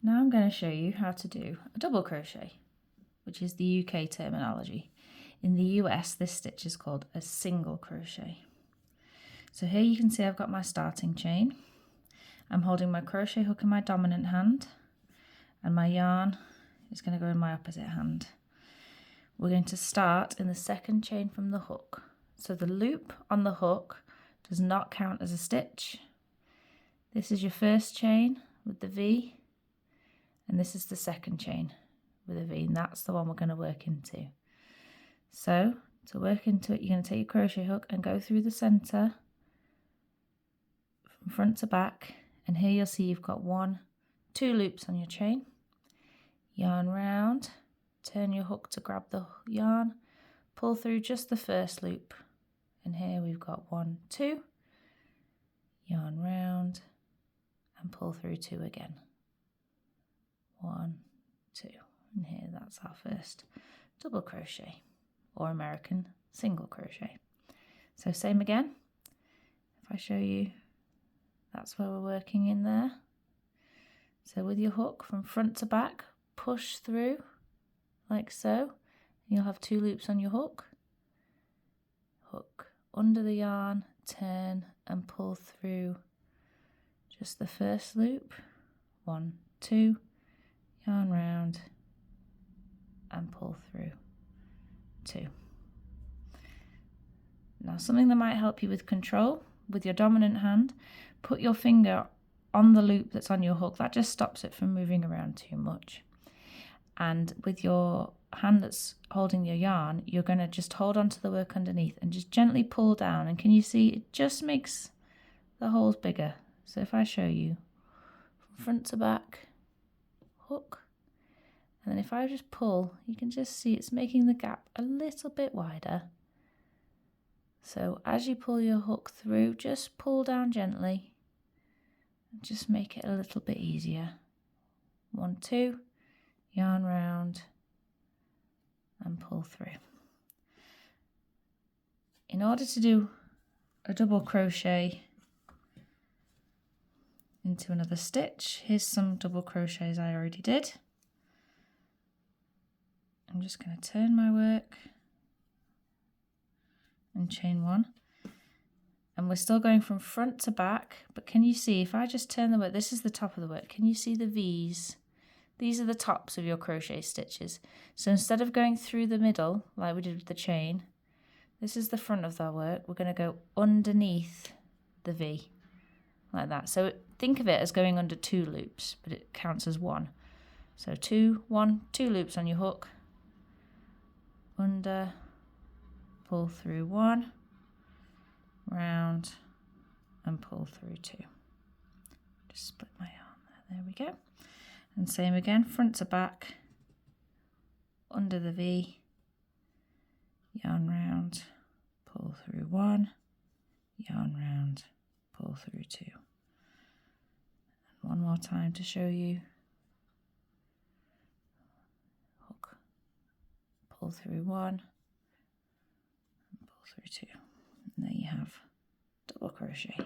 Now I'm going to show you how to do a double crochet, which is the UK terminology. In the US, this stitch is called a single crochet. So here you can see I've got my starting chain. I'm holding my crochet hook in my dominant hand, and my yarn is going to go in my opposite hand. We're going to start in the second chain from the hook. So the loop on the hook does not count as a stitch. This is your first chain with the V, and this is the second chain with a V, and that's the one we're going to work into. So to work into it, you're going to take your crochet hook and go through the center from front to back, and here you'll see you've got 2 loops on your chain. Yarn round, turn your hook to grab the yarn, pull through just the first loop, and here we've got 1, 2, yarn round and pull through 2 again. 1, 2, and here that's our first double crochet, or American single crochet. So same again, if I show you, that's where we're working in there. So with your hook from front to back, push through like so, and you'll have 2 loops on your hook. Hook under the yarn, turn and pull through just the first loop. 1, 2, yarn round and pull through 2. Now something that might help you with control, with your dominant hand, put your finger on the loop that's on your hook. That just stops it from moving around too much. And with your hand that's holding your yarn, you're going to just hold on to the work underneath and just gently pull down. And can you see it just makes the holes bigger? So if I show you from front to back, hook, and then if I just pull, you can just see it's making the gap a little bit wider. So as you pull your hook through, just pull down gently and just make it a little bit easier. 1, 2, yarn round and pull through. In order to do a double crochet into another stitch, here's some double crochets I already did. I'm just going to turn my work and chain 1, and we're still going from front to back, but can you see if I just turn the work, this is the top of the work, can you see the V's? These are the tops of your crochet stitches. So instead of going through the middle like we did with the chain, this is the front of our work. We're going to go underneath the V like that. So think of it as going under 2 loops, but it counts as 1. So 2 loops on your hook, under, pull through 1, round and pull through 2. Just split my yarn there we go. And same again, front to back, under the V, yarn round, pull through 1, yarn round, pull through 2. And one more time to show you. Hook, pull through 1, and pull through 2. And there you have double crochet.